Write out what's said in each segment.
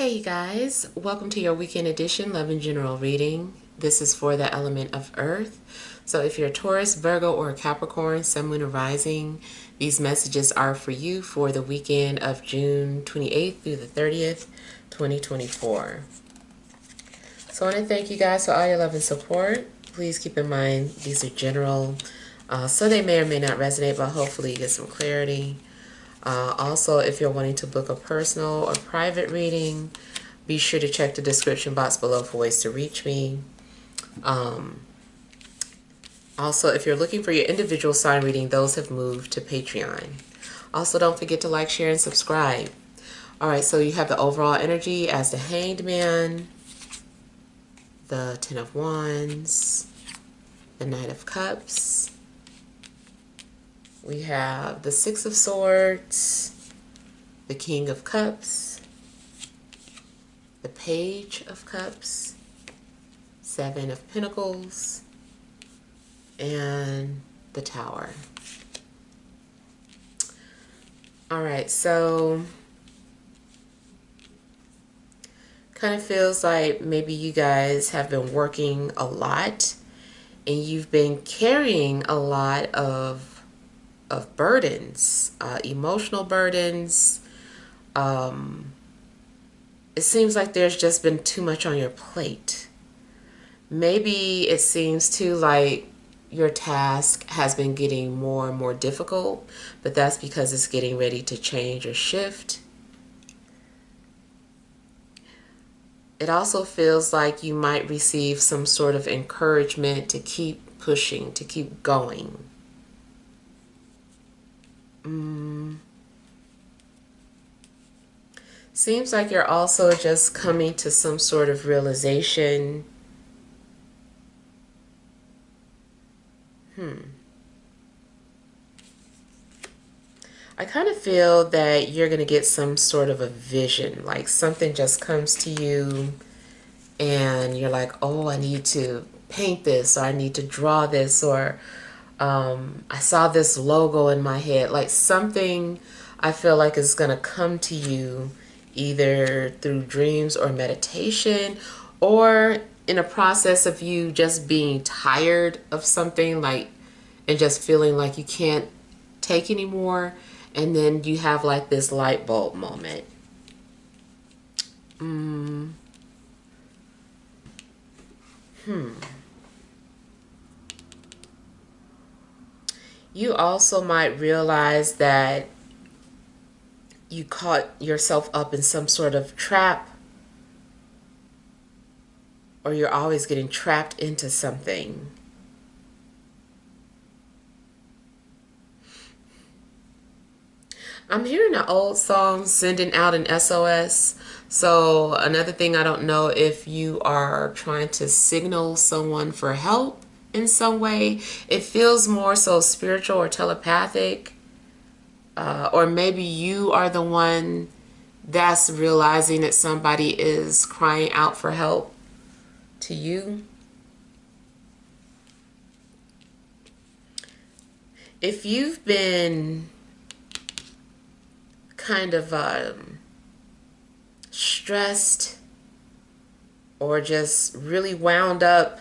Hey you guys, welcome to your weekend edition Love and General reading. This is for the element of Earth. So if you're a Taurus, Virgo, or a Capricorn, Sun, Moon, or Rising, these messages are for you for the weekend of June 28th through the 30th, 2024. So I want to thank you guys for all your love and support. Please keep in mind these are general, so they may or may not resonate, but hopefully you get some clarity. Also, if you're wanting to book a personal or private reading, be sure to check the description box below for ways to reach me. Also, if you're looking for your individual sign reading, those have moved to Patreon. Also, don't forget to like, share, and subscribe. Alright, so you have the overall energy as the Hanged Man, the Ten of Wands, the Knight of Cups. We have the Six of Swords, the King of Cups, the Page of Cups, Seven of Pentacles, and the Tower. Alright, so kind of feels like maybe you guys have been working a lot and you've been carrying a lot of burdens, emotional burdens. It seems like there's just been too much on your plate. Maybe it seems too like your task has been getting more and more difficult, but that's because it's getting ready to change or shift. It also feels like you might receive some sort of encouragement to keep pushing, to keep going. Seems like you're also just coming to some sort of realization. I kind of feel that you're going to get some sort of a vision, like something just comes to you and you're like, oh, I need to paint this, or I need to draw this, or I saw this logo in my head. Like something I feel like is going to come to you either through dreams or meditation, or in a process of you just being tired of something, like, and just feeling like you can't take anymore, and then you have like this light bulb moment. You also might realize that you caught yourself up in some sort of trap, or you're always getting trapped into something. I'm hearing an old song sending out an SOS. So another thing, I don't know if you are trying to signal someone for help in some way. It feels more so spiritual or telepathic. Or maybe you are the one that's realizing that somebody is crying out for help to you. If you've been kind of stressed or just really wound up,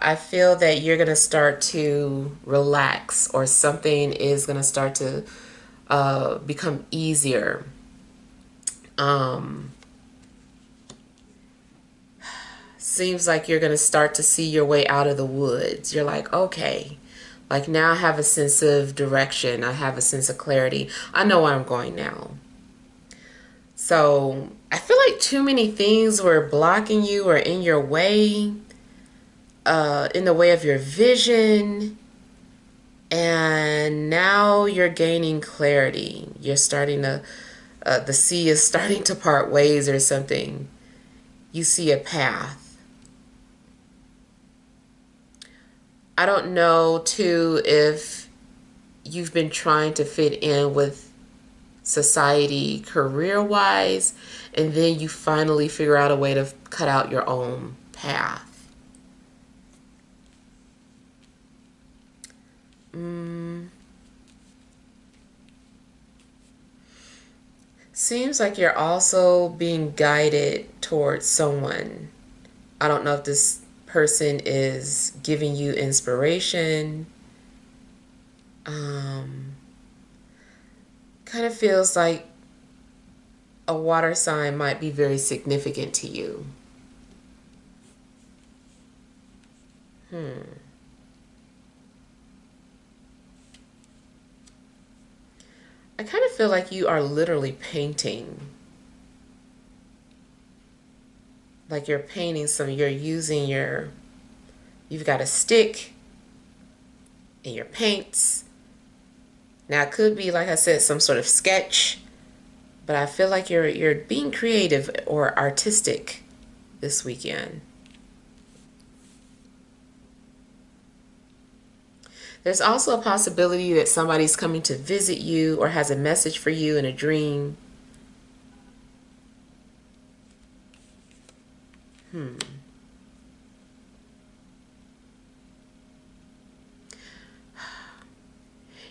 I feel that you're going to start to relax, or something is going to start to become easier. Seems like you're going to start to see your way out of the woods. You're like, okay, like now I have a sense of direction. I have a sense of clarity. I know where I'm going now. So I feel like too many things were blocking you or in your way, in the way of your vision. And now you're gaining clarity. You're starting to, the sea is starting to part ways or something. You see a path. I don't know, too, if you've been trying to fit in with society career-wise, and then you finally figure out a way to cut out your own path. Seems like you're also being guided towards someone. I don't know if this person is giving you inspiration. Um, Kind of feels like a water sign might be very significant to you. I kind of feel like you are literally painting. Like you're painting you're using you've got a stick and your paints. Now it could be, like I said, some sort of sketch, but I feel like you're being creative or artistic this weekend. There's also a possibility that somebody's coming to visit you or has a message for you in a dream.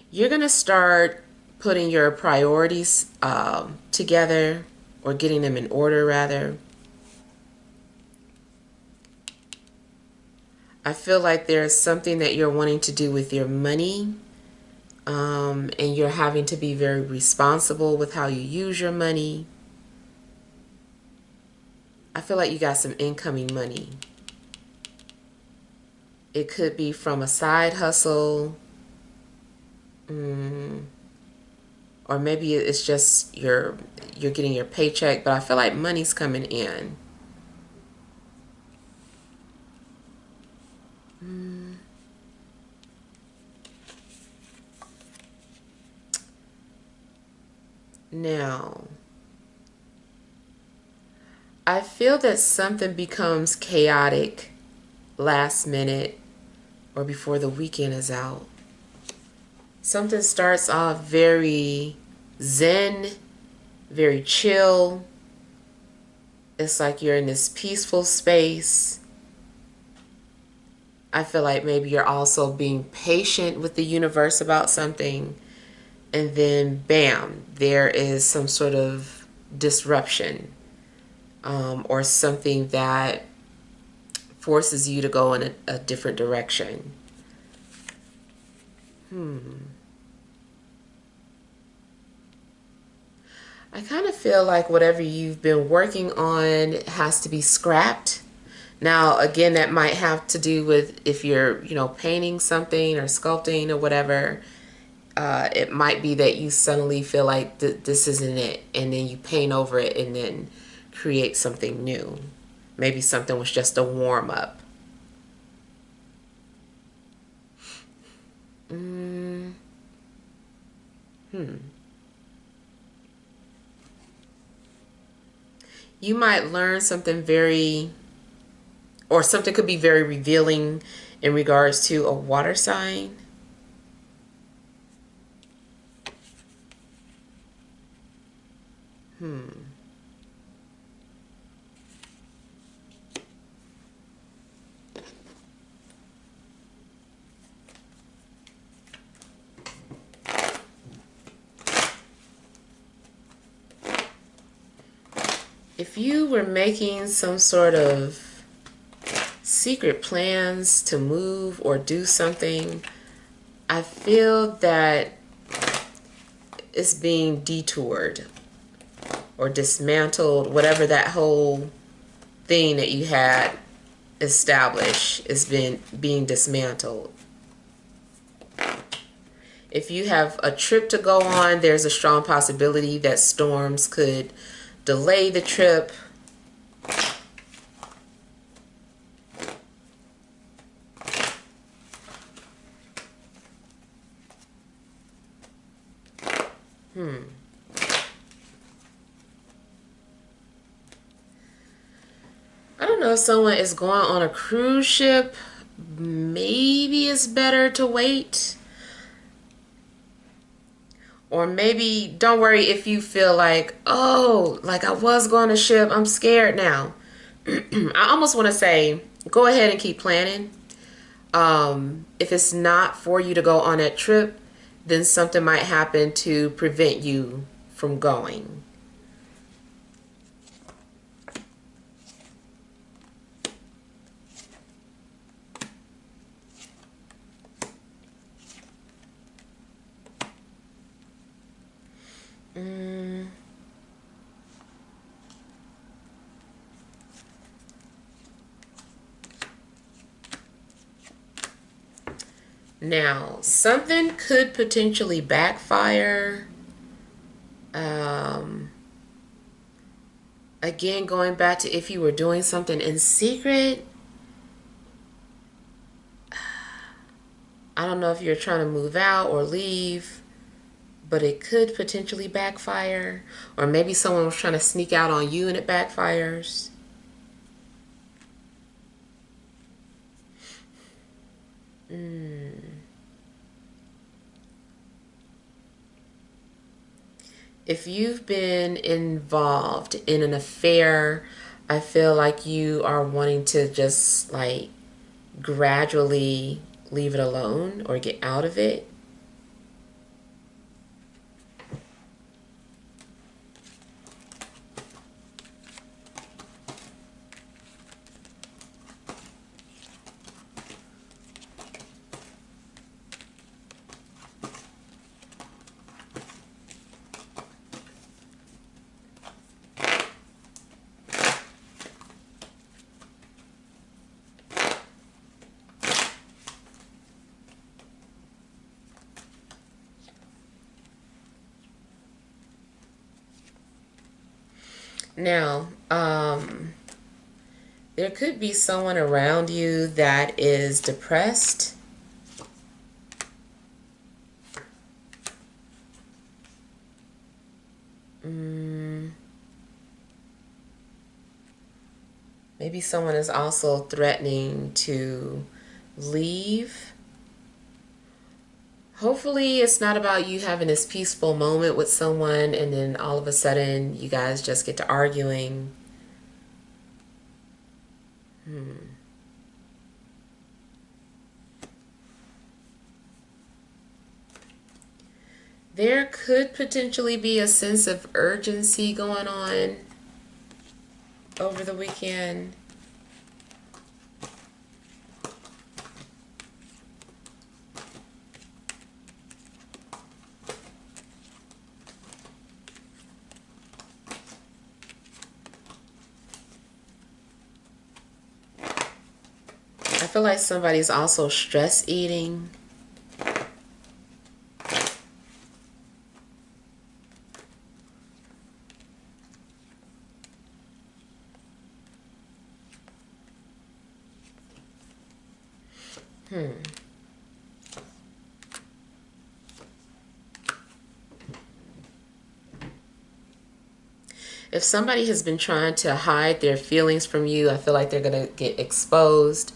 You're going to start putting your priorities together, or getting them in order, rather. I feel like there's something that you're wanting to do with your money, and you're having to be very responsible with how you use your money. I feel like you got some incoming money. It could be from a side hustle, or maybe it's just you're getting your paycheck, but I feel like money's coming in. Now, I feel that something becomes chaotic last minute or before the weekend is out. Something starts off very zen, very chill. It's like you're in this peaceful space. I feel like maybe you're also being patient with the universe about something. And then, bam, there is some sort of disruption, or something that forces you to go in a different direction. I kind of feel like whatever you've been working on has to be scrapped. Now, again, that might have to do with if you're, painting something or sculpting or whatever. It might be that you suddenly feel like this isn't it, and then you paint over it and then create something new. Maybe something was just a warm up. Mm, hmm. You might learn something or something could be very revealing in regards to a water sign. If you were making some sort of secret plans to move or do something, I feel that it's being detoured or dismantled. Whatever that whole thing that you had established is being dismantled. If you have a trip to go on, there's a strong possibility that storms could delay the trip. I don't know if someone is going on a cruise ship. Maybe it's better to wait. Or maybe don't worry if you feel like, oh, like I was going to ship, I'm scared now. I almost want to say, go ahead and keep planning. If it's not for you to go on that trip, then something might happen to prevent you from going. Mm. Now, something could potentially backfire. Um, Again, going back to if you were doing something in secret, I don't know if you're trying to move out or leave, but it could potentially backfire. Or maybe someone was trying to sneak out on you and it backfires. Mm. If you've been involved in an affair, I feel like you are wanting to just like gradually leave it alone or get out of it. Now, there could be someone around you that is depressed. Mm, maybe someone is also threatening to leave. Hopefully, it's not about you having this peaceful moment with someone and then all of a sudden you guys just get to arguing. Hmm. There could potentially be a sense of urgency going on over the weekend. I feel like somebody's also stress eating. Hmm. If somebody has been trying to hide their feelings from you, I feel like they're going to get exposed.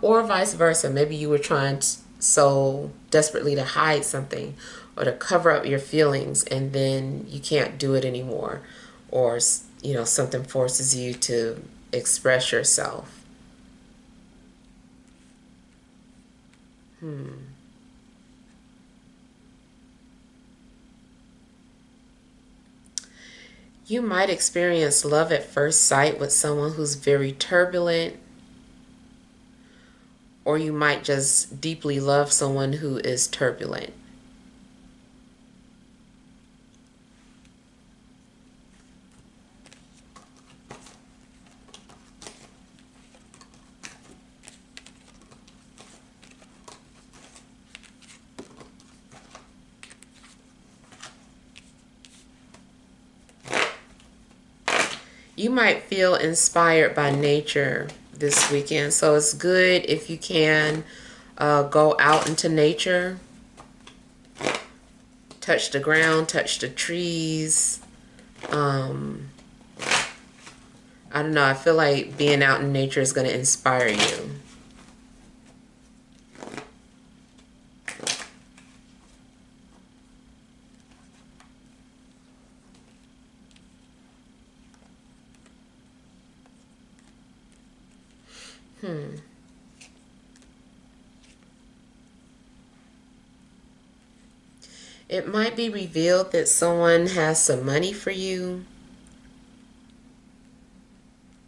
Or vice versa. Maybe you were trying so desperately to hide something or to cover up your feelings and then you can't do it anymore. Or, something forces you to express yourself. Hmm. You might experience love at first sight with someone who's very turbulent, or you might just deeply love someone who is turbulent. You might feel inspired by nature this weekend, so it's good if you can go out into nature, touch the ground, touch the trees. um, I don't know, I feel like being out in nature is going to inspire you. Hmm. It might be revealed that someone has some money for you.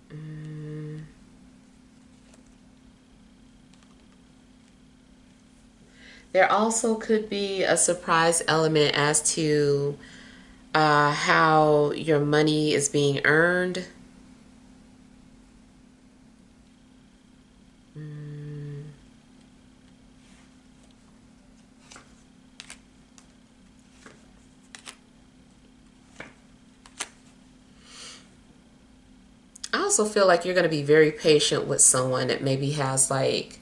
Mm. There also could be a surprise element as to how your money is being earned. I also feel like you're going to be very patient with someone that maybe has like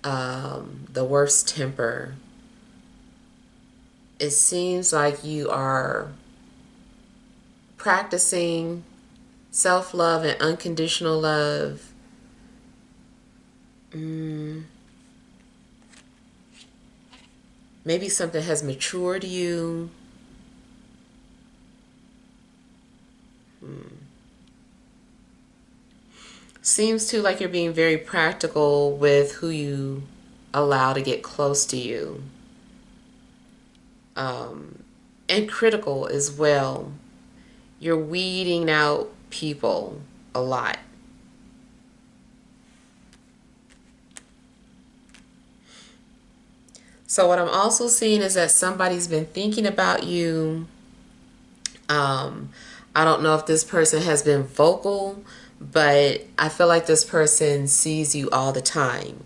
the worst temper. It seems like you are practicing self-love and unconditional love. Maybe something has matured you. Seems too like you're being very practical with who you allow to get close to you. And critical as well. You're weeding out people a lot. So what I'm also seeing is that somebody's been thinking about you. I don't know if this person has been vocal, but I feel like this person sees you all the time.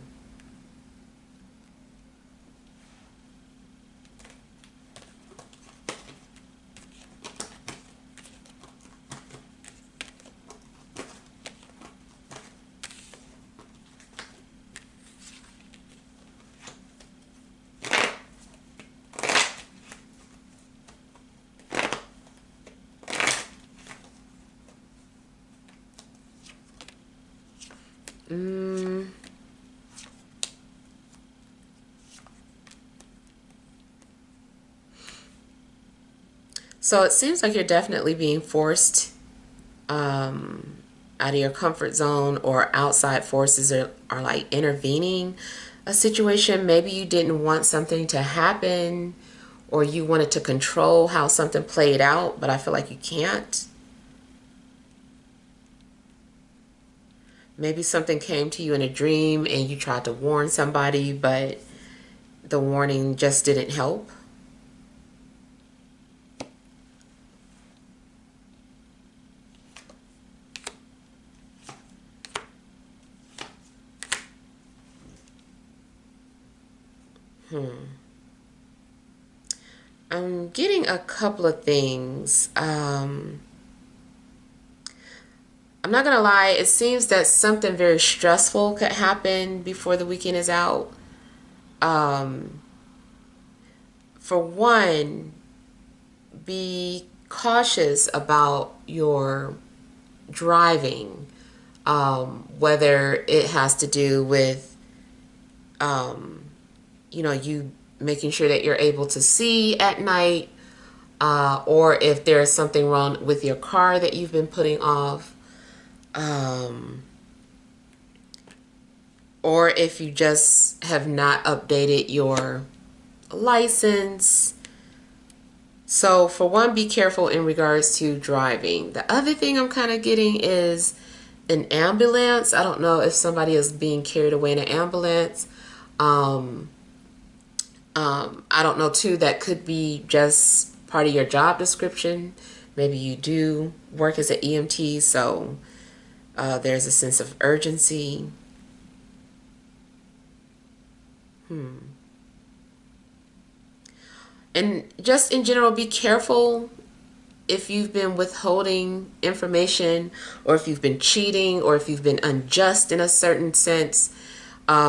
So it seems like you're definitely being forced out of your comfort zone, or outside forces are like intervening a situation. Maybe you didn't want something to happen, or you wanted to control how something played out, but I feel like you can't. Maybe something came to you in a dream and you tried to warn somebody, but the warning just didn't help. I'm getting a couple of things. I'm not gonna lie, it seems that something very stressful could happen before the weekend is out. Um, for one, be cautious about your driving, whether it has to do with, you making sure that you're able to see at night, or if there's something wrong with your car that you've been putting off. Or if you just have not updated your license. So for one, be careful in regards to driving. The other thing I'm kind of getting is an ambulance. I don't know if somebody is being carried away in an ambulance. I don't know too, that could be just part of your job description. Maybe you do work as an EMT, so there's a sense of urgency. And just in general, be careful if you've been withholding information, or if you've been cheating, or if you've been unjust in a certain sense,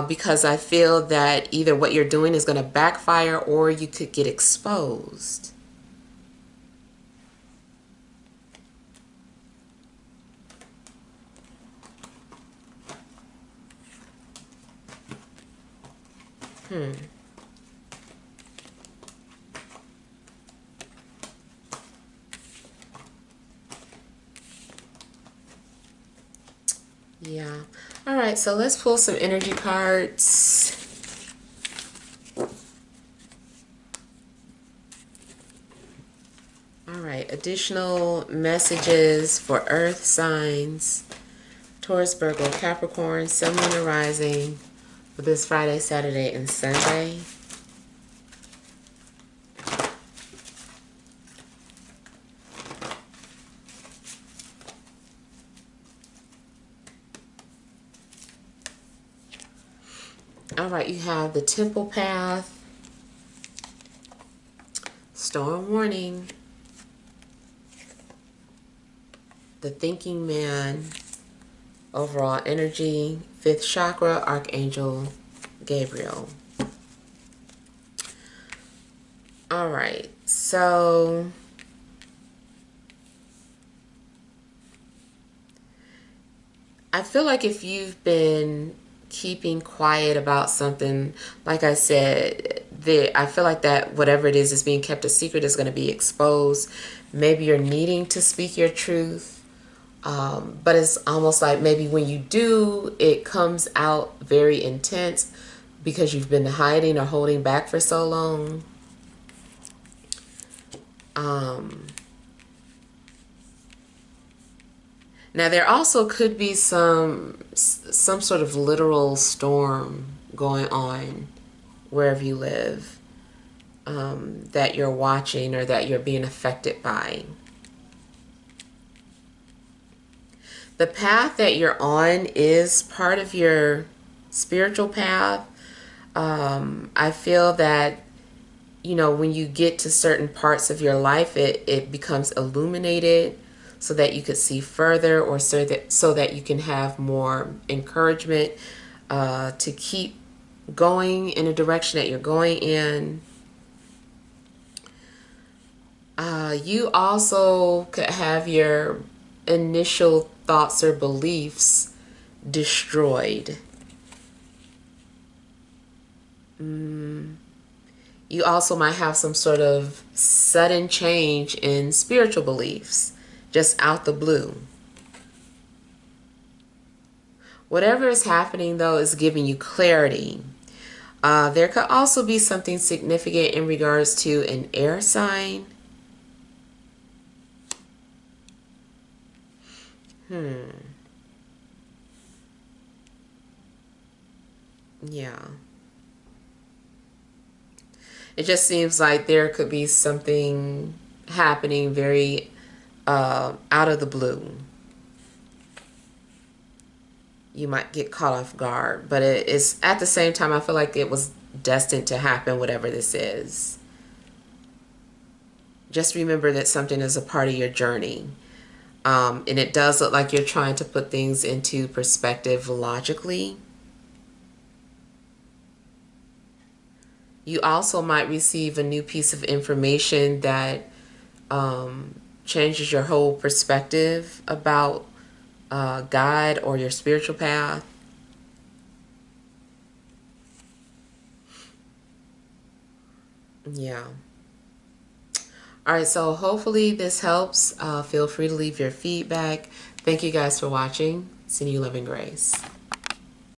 because I feel that either what you're doing is going to backfire, or you could get exposed. Yeah. All right, so let's pull some energy cards. All right, additional messages for earth signs: Taurus, Virgo, Capricorn, Sun, Moon, and Rising for this Friday, Saturday, and Sunday. All right, you have the Temple Path, Storm Warning, the Thinking Man, overall energy, 5th chakra, Archangel Gabriel. All right, so I feel like if you've been keeping quiet about something, like I said, I feel like that whatever it is being kept a secret is going to be exposed. Maybe you're needing to speak your truth, but it's almost like maybe when you do, it comes out very intense because you've been hiding or holding back for so long. Now there also could be some sort of literal storm going on wherever you live, that you're watching or that you're being affected by. The path that you're on is part of your spiritual path. I feel that, you know, when you get to certain parts of your life, it becomes illuminated so that you could see further, or so that you can have more encouragement to keep going in a direction that you're going in. You also could have your initial thoughts or beliefs destroyed. You also might have some sort of sudden change in spiritual beliefs, just out the blue. Whatever is happening, though, is giving you clarity. There could also be something significant in regards to an air sign. Yeah. It just seems like there could be something happening very out of the blue. You might get caught off guard, but it's at the same time, I feel like it was destined to happen, whatever this is. Just remember that something is a part of your journey. And it does look like you're trying to put things into perspective logically. You also might receive a new piece of information that changes your whole perspective about God or your spiritual path. Yeah. All right, so hopefully this helps. Feel free to leave your feedback. Thank you guys for watching. Send you love and grace.